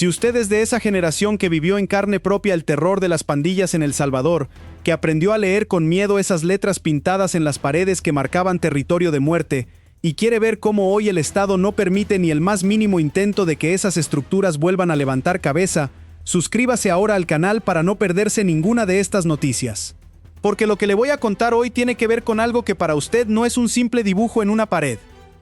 Si usted es de esa generación que vivió en carne propia el terror de las pandillas en El Salvador, que aprendió a leer con miedo esas letras pintadas en las paredes que marcaban territorio de muerte, y quiere ver cómo hoy el Estado no permite ni el más mínimo intento de que esas estructuras vuelvan a levantar cabeza, suscríbase ahora al canal para no perderse ninguna de estas noticias. Porque lo que le voy a contar hoy tiene que ver con algo que para usted no es un simple dibujo en una pared.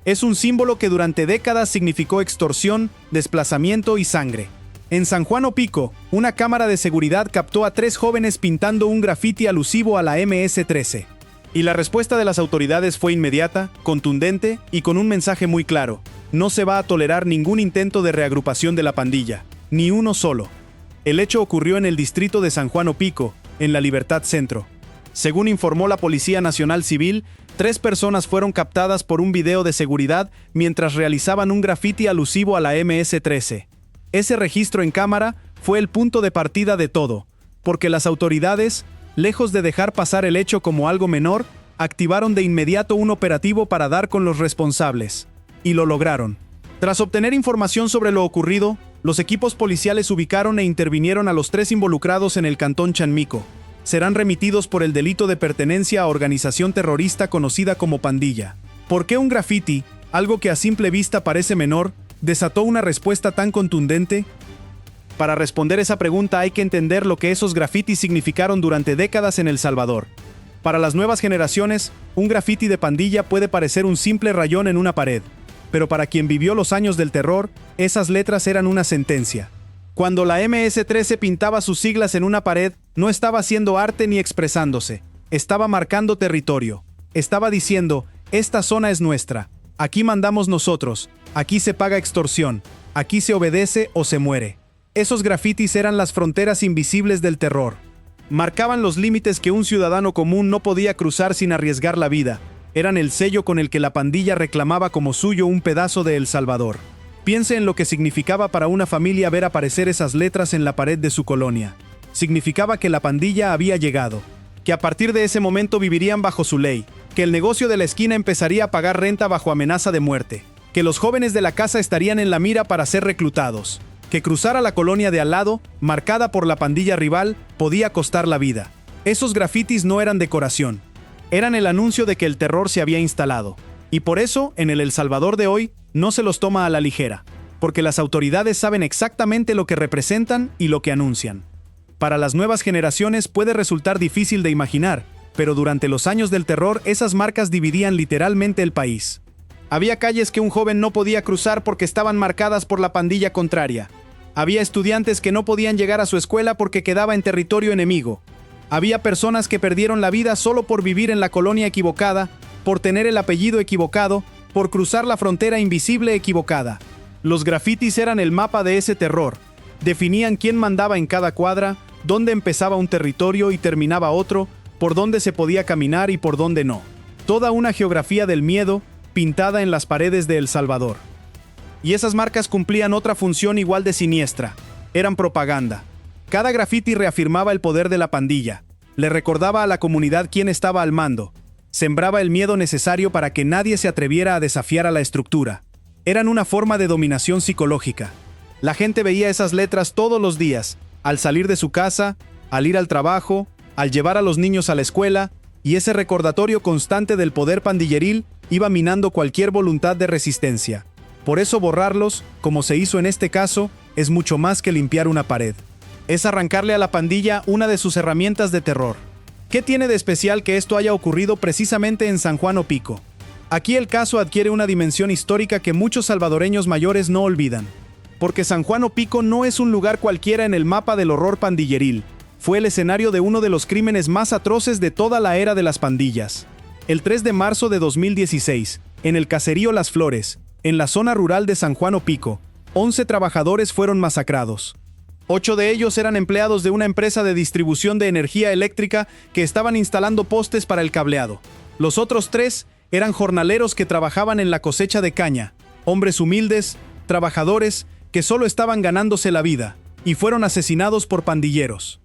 Es un símbolo que durante décadas significó extorsión, desplazamiento y sangre. En San Juan Opico, una cámara de seguridad captó a 3 jóvenes pintando un grafiti alusivo a la MS-13. Y la respuesta de las autoridades fue inmediata, contundente y con un mensaje muy claro. No se va a tolerar ningún intento de reagrupación de la pandilla, ni uno solo. El hecho ocurrió en el distrito de San Juan Opico, en la Libertad Centro. Según informó la Policía Nacional Civil, 3 personas fueron captadas por un video de seguridad mientras realizaban un grafiti alusivo a la MS-13. Ese registro en cámara fue el punto de partida de todo, porque las autoridades, lejos de dejar pasar el hecho como algo menor, activaron de inmediato un operativo para dar con los responsables. Y lo lograron. Tras obtener información sobre lo ocurrido, los equipos policiales ubicaron e intervinieron a los 3 involucrados en el cantón Chanmico. Serán remitidos por el delito de pertenencia a organización terrorista conocida como pandilla. ¿Por qué un grafiti, algo que a simple vista parece menor, desató una respuesta tan contundente? Para responder esa pregunta hay que entender lo que esos grafitis significaron durante décadas en El Salvador. Para las nuevas generaciones, un grafiti de pandilla puede parecer un simple rayón en una pared, pero para quien vivió los años del terror, esas letras eran una sentencia. Cuando la MS-13 pintaba sus siglas en una pared, no estaba haciendo arte ni expresándose, estaba marcando territorio. Estaba diciendo, esta zona es nuestra, aquí mandamos nosotros, aquí se paga extorsión, aquí se obedece o se muere. Esos grafitis eran las fronteras invisibles del terror. Marcaban los límites que un ciudadano común no podía cruzar sin arriesgar la vida. Eran el sello con el que la pandilla reclamaba como suyo un pedazo de El Salvador. Piense en lo que significaba para una familia ver aparecer esas letras en la pared de su colonia. Significaba que la pandilla había llegado, que a partir de ese momento vivirían bajo su ley, que el negocio de la esquina empezaría a pagar renta bajo amenaza de muerte, que los jóvenes de la casa estarían en la mira para ser reclutados, que cruzar a la colonia de al lado, marcada por la pandilla rival, podía costar la vida. Esos grafitis no eran decoración, eran el anuncio de que el terror se había instalado. Y por eso, en el Salvador de hoy, no se los toma a la ligera, porque las autoridades saben exactamente lo que representan y lo que anuncian. Para las nuevas generaciones puede resultar difícil de imaginar, pero durante los años del terror esas marcas dividían literalmente el país. Había calles que un joven no podía cruzar porque estaban marcadas por la pandilla contraria. Había estudiantes que no podían llegar a su escuela porque quedaba en territorio enemigo. Había personas que perdieron la vida solo por vivir en la colonia equivocada, por tener el apellido equivocado, por cruzar la frontera invisible equivocada. Los grafitis eran el mapa de ese terror. Definían quién mandaba en cada cuadra, dónde empezaba un territorio y terminaba otro, por dónde se podía caminar y por dónde no. Toda una geografía del miedo, pintada en las paredes de El Salvador. Y esas marcas cumplían otra función igual de siniestra. Eran propaganda. Cada grafiti reafirmaba el poder de la pandilla. Le recordaba a la comunidad quién estaba al mando. Sembraba el miedo necesario para que nadie se atreviera a desafiar a la estructura. Eran una forma de dominación psicológica. La gente veía esas letras todos los días, al salir de su casa, al ir al trabajo, al llevar a los niños a la escuela, y ese recordatorio constante del poder pandilleril iba minando cualquier voluntad de resistencia. Por eso borrarlos, como se hizo en este caso, es mucho más que limpiar una pared. Es arrancarle a la pandilla una de sus herramientas de terror. ¿Qué tiene de especial que esto haya ocurrido precisamente en San Juan Opico? Aquí el caso adquiere una dimensión histórica que muchos salvadoreños mayores no olvidan. Porque San Juan Opico no es un lugar cualquiera en el mapa del horror pandilleril. Fue el escenario de uno de los crímenes más atroces de toda la era de las pandillas. El 3 de marzo de 2016, en el caserío Las Flores, en la zona rural de San Juan Opico, 11 trabajadores fueron masacrados. 8 de ellos eran empleados de una empresa de distribución de energía eléctrica que estaban instalando postes para el cableado. Los otros 3 eran jornaleros que trabajaban en la cosecha de caña, hombres humildes, trabajadores que solo estaban ganándose la vida, y fueron asesinados por pandilleros.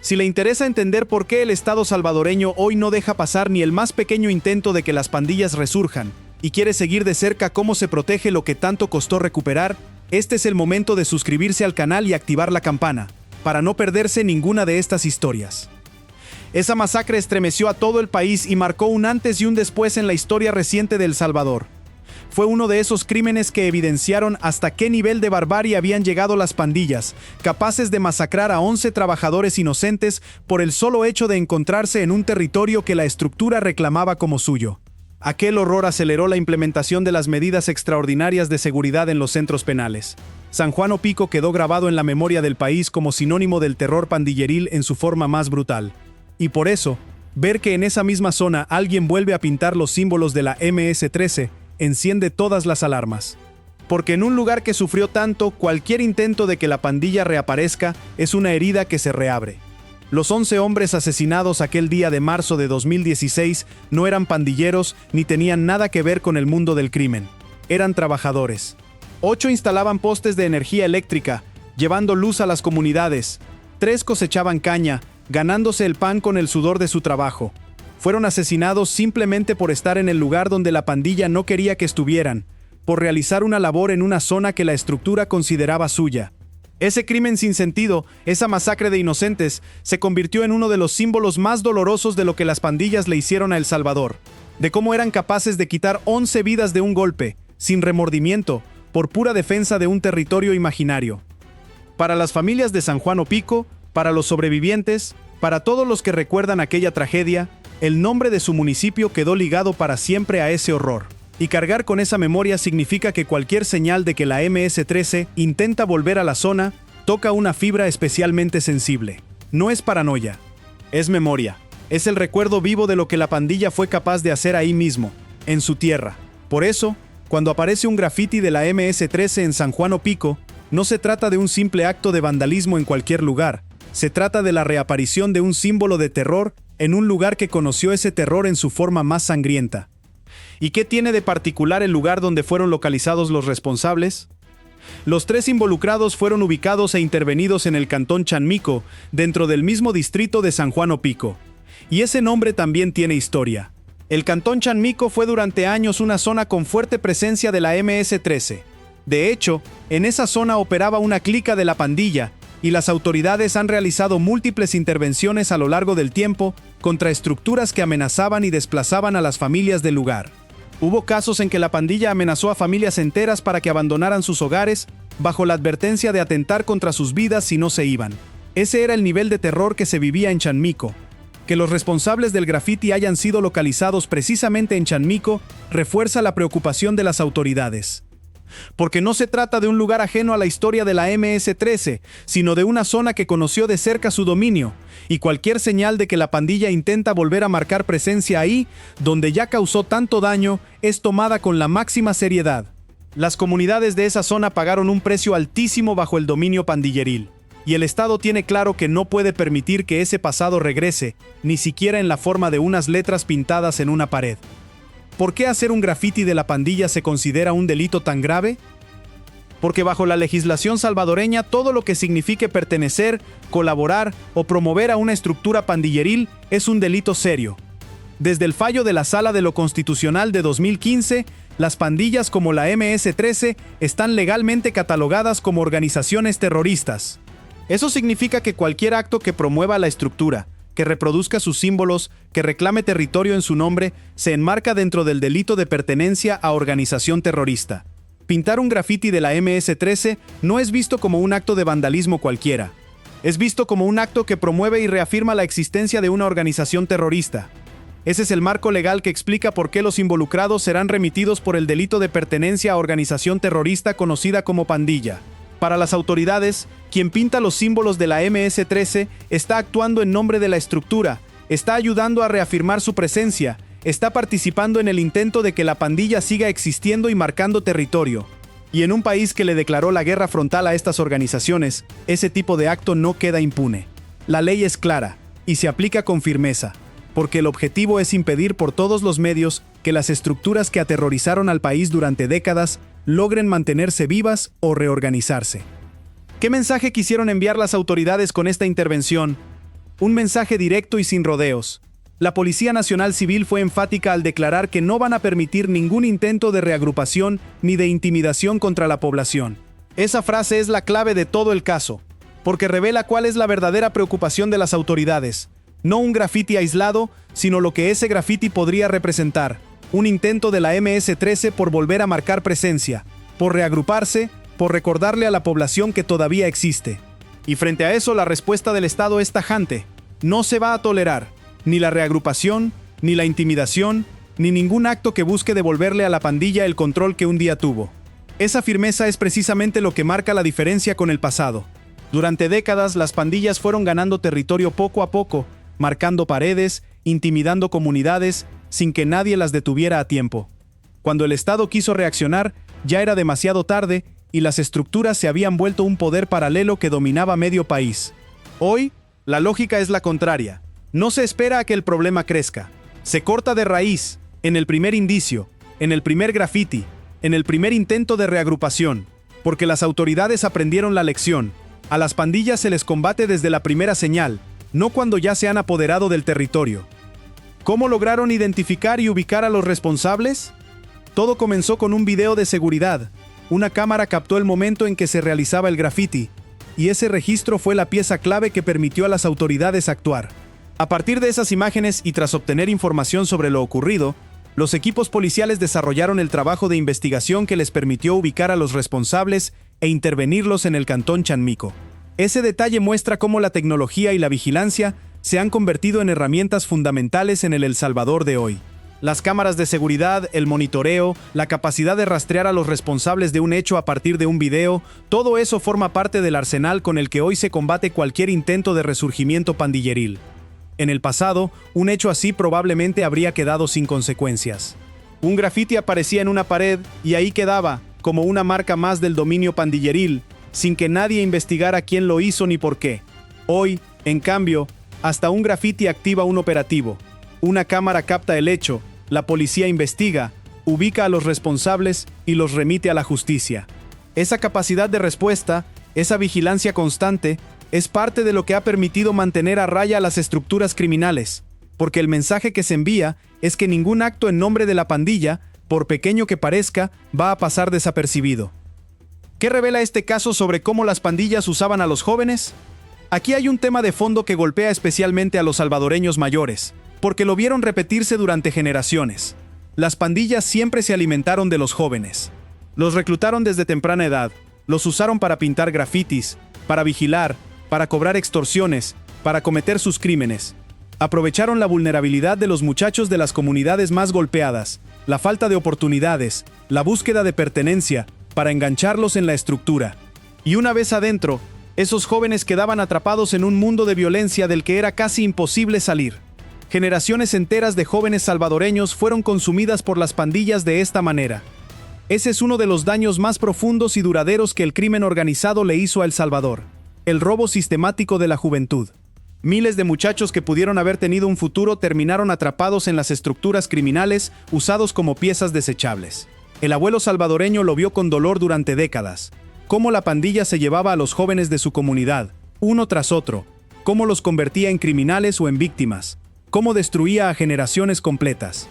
Si le interesa entender por qué el Estado salvadoreño hoy no deja pasar ni el más pequeño intento de que las pandillas resurjan, y quiere seguir de cerca cómo se protege lo que tanto costó recuperar, Este es el momento de suscribirse al canal y activar la campana, para no perderse ninguna de estas historias. Esa masacre estremeció a todo el país y marcó un antes y un después en la historia reciente de El Salvador. Fue uno de esos crímenes que evidenciaron hasta qué nivel de barbarie habían llegado las pandillas, capaces de masacrar a 11 trabajadores inocentes por el solo hecho de encontrarse en un territorio que la estructura reclamaba como suyo. Aquel horror aceleró la implementación de las medidas extraordinarias de seguridad en los centros penales. San Juan Opico quedó grabado en la memoria del país como sinónimo del terror pandilleril en su forma más brutal. Y por eso, ver que en esa misma zona alguien vuelve a pintar los símbolos de la MS-13 enciende todas las alarmas. Porque en un lugar que sufrió tanto, cualquier intento de que la pandilla reaparezca es una herida que se reabre. Los 11 hombres asesinados aquel día de marzo de 2016 no eran pandilleros ni tenían nada que ver con el mundo del crimen. Eran trabajadores. 8 instalaban postes de energía eléctrica, llevando luz a las comunidades. 3 cosechaban caña, ganándose el pan con el sudor de su trabajo. Fueron asesinados simplemente por estar en el lugar donde la pandilla no quería que estuvieran, por realizar una labor en una zona que la estructura consideraba suya. Ese crimen sin sentido, esa masacre de inocentes, se convirtió en uno de los símbolos más dolorosos de lo que las pandillas le hicieron a El Salvador, de cómo eran capaces de quitar 11 vidas de un golpe, sin remordimiento, por pura defensa de un territorio imaginario. Para las familias de San Juan Opico, para los sobrevivientes, para todos los que recuerdan aquella tragedia, el nombre de su municipio quedó ligado para siempre a ese horror. Y cargar con esa memoria significa que cualquier señal de que la MS-13 intenta volver a la zona toca una fibra especialmente sensible. No es paranoia, es memoria. Es el recuerdo vivo de lo que la pandilla fue capaz de hacer ahí mismo, en su tierra. Por eso, cuando aparece un grafiti de la MS-13 en San Juan Opico, no se trata de un simple acto de vandalismo en cualquier lugar. Se trata de la reaparición de un símbolo de terror en un lugar que conoció ese terror en su forma más sangrienta. ¿Y qué tiene de particular el lugar donde fueron localizados los responsables? Los 3 involucrados fueron ubicados e intervenidos en el cantón Chanmico, dentro del mismo distrito de San Juan Opico. Y ese nombre también tiene historia. El cantón Chanmico fue durante años una zona con fuerte presencia de la MS-13. De hecho, en esa zona operaba una clica de la pandilla, y las autoridades han realizado múltiples intervenciones a lo largo del tiempo contra estructuras que amenazaban y desplazaban a las familias del lugar. Hubo casos en que la pandilla amenazó a familias enteras para que abandonaran sus hogares, bajo la advertencia de atentar contra sus vidas si no se iban. Ese era el nivel de terror que se vivía en Chanmico. Que los responsables del grafiti hayan sido localizados precisamente en Chanmico refuerza la preocupación de las autoridades. Porque no se trata de un lugar ajeno a la historia de la MS-13, sino de una zona que conoció de cerca su dominio, y cualquier señal de que la pandilla intenta volver a marcar presencia ahí, donde ya causó tanto daño, es tomada con la máxima seriedad. Las comunidades de esa zona pagaron un precio altísimo bajo el dominio pandilleril, y el Estado tiene claro que no puede permitir que ese pasado regrese, ni siquiera en la forma de unas letras pintadas en una pared. ¿Por qué hacer un grafiti de la pandilla se considera un delito tan grave? Porque bajo la legislación salvadoreña todo lo que signifique pertenecer, colaborar o promover a una estructura pandilleril es un delito serio. Desde el fallo de la Sala de lo Constitucional de 2015, las pandillas como la MS-13 están legalmente catalogadas como organizaciones terroristas. Eso significa que cualquier acto que promueva la estructura, que reproduzca sus símbolos, que reclame territorio en su nombre, se enmarca dentro del delito de pertenencia a organización terrorista. Pintar un grafiti de la MS-13 no es visto como un acto de vandalismo cualquiera. Es visto como un acto que promueve y reafirma la existencia de una organización terrorista. Ese es el marco legal que explica por qué los involucrados serán remitidos por el delito de pertenencia a organización terrorista conocida como pandilla. Para las autoridades, quien pinta los símbolos de la MS-13 está actuando en nombre de la estructura, está ayudando a reafirmar su presencia, está participando en el intento de que la pandilla siga existiendo y marcando territorio. Y en un país que le declaró la guerra frontal a estas organizaciones, ese tipo de acto no queda impune. La ley es clara, y se aplica con firmeza, porque el objetivo es impedir por todos los medios que las estructuras que aterrorizaron al país durante décadas logren mantenerse vivas o reorganizarse. ¿Qué mensaje quisieron enviar las autoridades con esta intervención? Un mensaje directo y sin rodeos. La Policía Nacional Civil fue enfática al declarar que no van a permitir ningún intento de reagrupación ni de intimidación contra la población. Esa frase es la clave de todo el caso, porque revela cuál es la verdadera preocupación de las autoridades. No un grafiti aislado, sino lo que ese grafiti podría representar. Un intento de la MS-13 por volver a marcar presencia, por reagruparse, por recordarle a la población que todavía existe. Y frente a eso, la respuesta del Estado es tajante. No se va a tolerar ni la reagrupación, ni la intimidación, ni ningún acto que busque devolverle a la pandilla el control que un día tuvo. Esa firmeza es precisamente lo que marca la diferencia con el pasado. Durante décadas, las pandillas fueron ganando territorio poco a poco, marcando paredes, intimidando comunidades, sin que nadie las detuviera a tiempo. Cuando el Estado quiso reaccionar, ya era demasiado tarde y las estructuras se habían vuelto un poder paralelo que dominaba medio país. Hoy, la lógica es la contraria. No se espera a que el problema crezca. Se corta de raíz, en el primer indicio, en el primer grafiti, en el primer intento de reagrupación, porque las autoridades aprendieron la lección. A las pandillas se les combate desde la primera señal, no cuando ya se han apoderado del territorio. ¿Cómo lograron identificar y ubicar a los responsables? Todo comenzó con un video de seguridad. Una cámara captó el momento en que se realizaba el grafiti, y ese registro fue la pieza clave que permitió a las autoridades actuar. A partir de esas imágenes y tras obtener información sobre lo ocurrido, los equipos policiales desarrollaron el trabajo de investigación que les permitió ubicar a los responsables e intervenirlos en el cantón Chanmico. Ese detalle muestra cómo la tecnología y la vigilancia se han convertido en herramientas fundamentales en El Salvador de hoy. Las cámaras de seguridad, el monitoreo, la capacidad de rastrear a los responsables de un hecho a partir de un video, todo eso forma parte del arsenal con el que hoy se combate cualquier intento de resurgimiento pandilleril. En el pasado, un hecho así probablemente habría quedado sin consecuencias. Un grafiti aparecía en una pared y ahí quedaba, como una marca más del dominio pandilleril, sin que nadie investigara quién lo hizo ni por qué. Hoy, en cambio, hasta un grafiti activa un operativo. Una cámara capta el hecho, la policía investiga, ubica a los responsables y los remite a la justicia. Esa capacidad de respuesta, esa vigilancia constante, es parte de lo que ha permitido mantener a raya a las estructuras criminales, porque el mensaje que se envía es que ningún acto en nombre de la pandilla, por pequeño que parezca, va a pasar desapercibido. ¿Qué revela este caso sobre cómo las pandillas usaban a los jóvenes? Aquí hay un tema de fondo que golpea especialmente a los salvadoreños mayores, porque lo vieron repetirse durante generaciones. Las pandillas siempre se alimentaron de los jóvenes. Los reclutaron desde temprana edad, los usaron para pintar grafitis, para vigilar, para cobrar extorsiones, para cometer sus crímenes. Aprovecharon la vulnerabilidad de los muchachos de las comunidades más golpeadas, la falta de oportunidades, la búsqueda de pertenencia, para engancharlos en la estructura. Y una vez adentro, esos jóvenes quedaban atrapados en un mundo de violencia del que era casi imposible salir. Generaciones enteras de jóvenes salvadoreños fueron consumidas por las pandillas de esta manera. Ese es uno de los daños más profundos y duraderos que el crimen organizado le hizo a El Salvador. El robo sistemático de la juventud. Miles de muchachos que pudieron haber tenido un futuro terminaron atrapados en las estructuras criminales, usados como piezas desechables. El abuelo salvadoreño lo vio con dolor durante décadas. Cómo la pandilla se llevaba a los jóvenes de su comunidad, uno tras otro. Cómo los convertía en criminales o en víctimas. Cómo destruía a generaciones completas.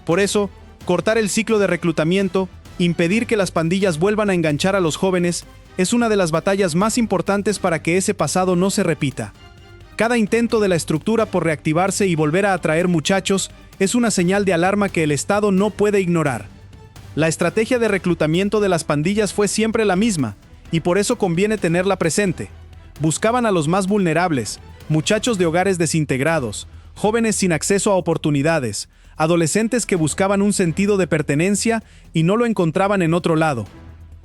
Por eso, cortar el ciclo de reclutamiento, impedir que las pandillas vuelvan a enganchar a los jóvenes, es una de las batallas más importantes para que ese pasado no se repita. Cada intento de la estructura por reactivarse y volver a atraer muchachos es una señal de alarma que el Estado no puede ignorar. La estrategia de reclutamiento de las pandillas fue siempre la misma, y por eso conviene tenerla presente. Buscaban a los más vulnerables, muchachos de hogares desintegrados, jóvenes sin acceso a oportunidades, adolescentes que buscaban un sentido de pertenencia y no lo encontraban en otro lado.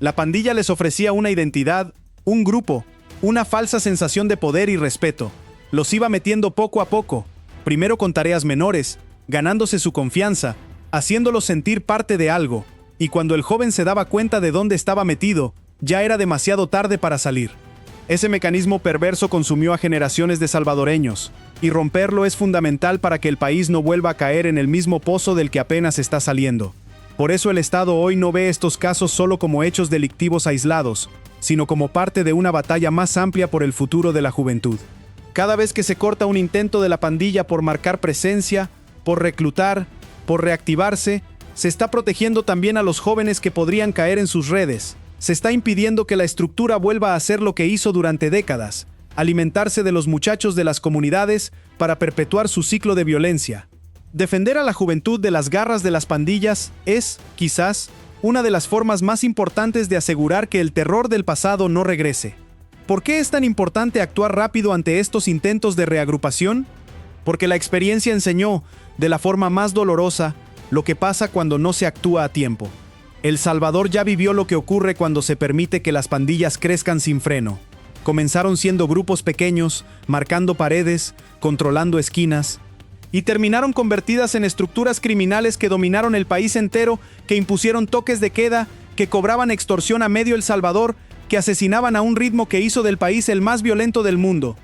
La pandilla les ofrecía una identidad, un grupo, una falsa sensación de poder y respeto. Los iba metiendo poco a poco, primero con tareas menores, ganándose su confianza, haciéndolos sentir parte de algo, y cuando el joven se daba cuenta de dónde estaba metido, ya era demasiado tarde para salir. Ese mecanismo perverso consumió a generaciones de salvadoreños, y romperlo es fundamental para que el país no vuelva a caer en el mismo pozo del que apenas está saliendo. Por eso el Estado hoy no ve estos casos solo como hechos delictivos aislados, sino como parte de una batalla más amplia por el futuro de la juventud. Cada vez que se corta un intento de la pandilla por marcar presencia, por reclutar, por reactivarse, se está protegiendo también a los jóvenes que podrían caer en sus redes, se está impidiendo que la estructura vuelva a hacer lo que hizo durante décadas, alimentarse de los muchachos de las comunidades para perpetuar su ciclo de violencia. Defender a la juventud de las garras de las pandillas es, quizás, una de las formas más importantes de asegurar que el terror del pasado no regrese. ¿Por qué es tan importante actuar rápido ante estos intentos de reagrupación? Porque la experiencia enseñó, de la forma más dolorosa, lo que pasa cuando no se actúa a tiempo. El Salvador ya vivió lo que ocurre cuando se permite que las pandillas crezcan sin freno. Comenzaron siendo grupos pequeños, marcando paredes, controlando esquinas, y terminaron convertidas en estructuras criminales que dominaron el país entero, que impusieron toques de queda, que cobraban extorsión a medio El Salvador, que asesinaban a un ritmo que hizo del país el más violento del mundo.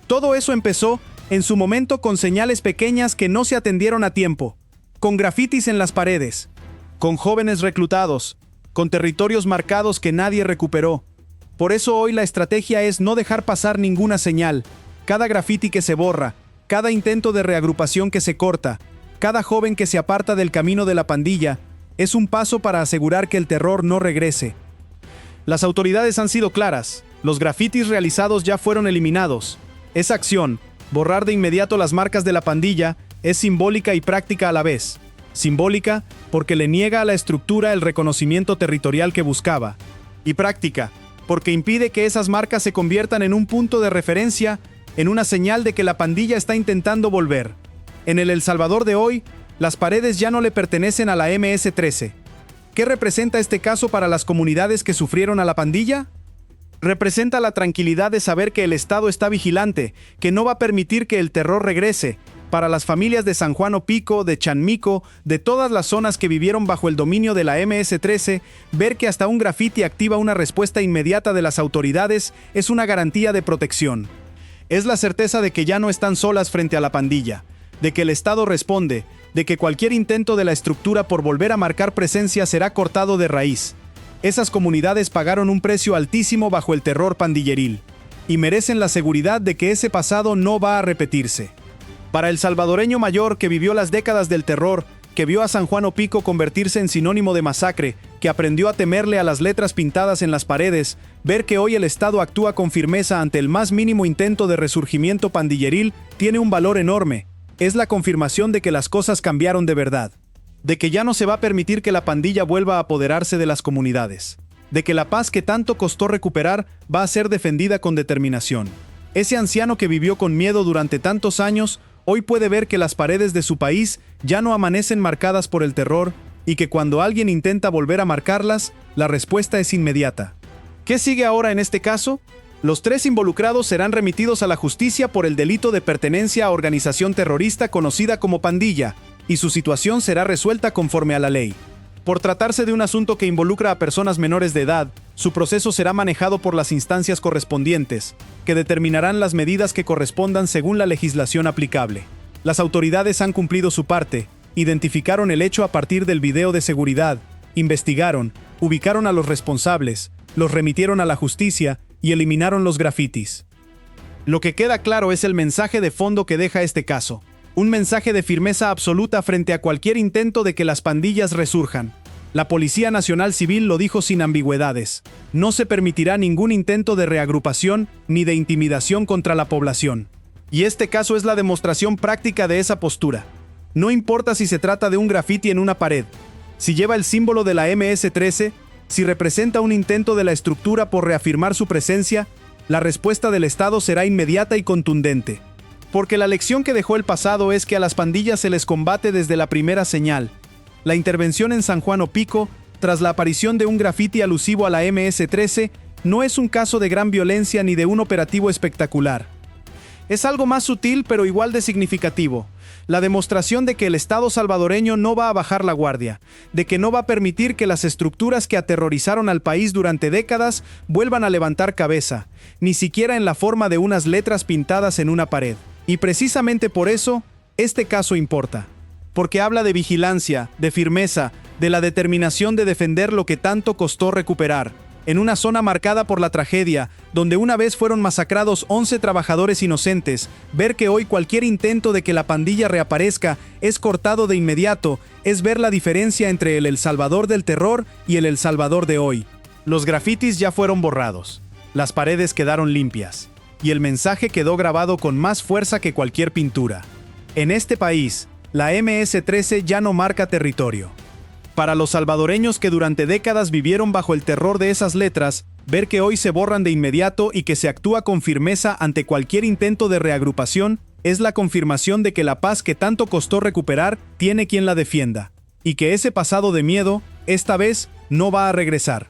Todo eso empezó, en su momento, con señales pequeñas que no se atendieron a tiempo, con grafitis en las paredes, con jóvenes reclutados, con territorios marcados que nadie recuperó. Por eso hoy la estrategia es no dejar pasar ninguna señal, cada grafiti que se borra, cada intento de reagrupación que se corta, cada joven que se aparta del camino de la pandilla, es un paso para asegurar que el terror no regrese. Las autoridades han sido claras, los grafitis realizados ya fueron eliminados. Esa acción, borrar de inmediato las marcas de la pandilla, es simbólica y práctica a la vez. Simbólica porque le niega a la estructura el reconocimiento territorial que buscaba. Y práctica porque impide que esas marcas se conviertan en un punto de referencia, en una señal de que la pandilla está intentando volver. En El Salvador de hoy, las paredes ya no le pertenecen a la MS-13. ¿Qué representa este caso para las comunidades que sufrieron a la pandilla? Representa la tranquilidad de saber que el Estado está vigilante, que no va a permitir que el terror regrese. Para las familias de San Juan Opico, de Chanmico, de todas las zonas que vivieron bajo el dominio de la MS-13, ver que hasta un grafiti activa una respuesta inmediata de las autoridades es una garantía de protección. Es la certeza de que ya no están solas frente a la pandilla, de que el Estado responde, de que cualquier intento de la estructura por volver a marcar presencia será cortado de raíz. Esas comunidades pagaron un precio altísimo bajo el terror pandilleril, y merecen la seguridad de que ese pasado no va a repetirse. Para el salvadoreño mayor que vivió las décadas del terror, que vio a San Juan Opico convertirse en sinónimo de masacre, que aprendió a temerle a las letras pintadas en las paredes, ver que hoy el Estado actúa con firmeza ante el más mínimo intento de resurgimiento pandilleril tiene un valor enorme. Es la confirmación de que las cosas cambiaron de verdad, de que ya no se va a permitir que la pandilla vuelva a apoderarse de las comunidades, de que la paz que tanto costó recuperar va a ser defendida con determinación. Ese anciano que vivió con miedo durante tantos años, hoy puede ver que las paredes de su país ya no amanecen marcadas por el terror y que cuando alguien intenta volver a marcarlas, la respuesta es inmediata. ¿Qué sigue ahora en este caso? Los 3 involucrados serán remitidos a la justicia por el delito de pertenencia a organización terrorista conocida como pandilla, y su situación será resuelta conforme a la ley. Por tratarse de un asunto que involucra a personas menores de edad, su proceso será manejado por las instancias correspondientes, que determinarán las medidas que correspondan según la legislación aplicable. Las autoridades han cumplido su parte, identificaron el hecho a partir del video de seguridad, investigaron, ubicaron a los responsables, los remitieron a la justicia y eliminaron los grafitis. Lo que queda claro es el mensaje de fondo que deja este caso. Un mensaje de firmeza absoluta frente a cualquier intento de que las pandillas resurjan. La Policía Nacional Civil lo dijo sin ambigüedades. No se permitirá ningún intento de reagrupación ni de intimidación contra la población. Y este caso es la demostración práctica de esa postura. No importa si se trata de un grafiti en una pared, si lleva el símbolo de la MS-13, si representa un intento de la estructura por reafirmar su presencia, la respuesta del Estado será inmediata y contundente. Porque la lección que dejó el pasado es que a las pandillas se les combate desde la primera señal. La intervención en San Juan Opico, tras la aparición de un grafiti alusivo a la MS-13, no es un caso de gran violencia ni de un operativo espectacular. Es algo más sutil pero igual de significativo. La demostración de que el Estado salvadoreño no va a bajar la guardia, de que no va a permitir que las estructuras que aterrorizaron al país durante décadas vuelvan a levantar cabeza, ni siquiera en la forma de unas letras pintadas en una pared. Y precisamente por eso, este caso importa. Porque habla de vigilancia, de firmeza, de la determinación de defender lo que tanto costó recuperar. En una zona marcada por la tragedia, donde una vez fueron masacrados 11 trabajadores inocentes, ver que hoy cualquier intento de que la pandilla reaparezca es cortado de inmediato, es ver la diferencia entre el Salvador del terror y el Salvador de hoy. Los grafitis ya fueron borrados, las paredes quedaron limpias, y el mensaje quedó grabado con más fuerza que cualquier pintura. En este país, la MS-13 ya no marca territorio. Para los salvadoreños que durante décadas vivieron bajo el terror de esas letras, ver que hoy se borran de inmediato y que se actúa con firmeza ante cualquier intento de reagrupación es la confirmación de que la paz que tanto costó recuperar tiene quien la defienda, y que ese pasado de miedo, esta vez, no va a regresar.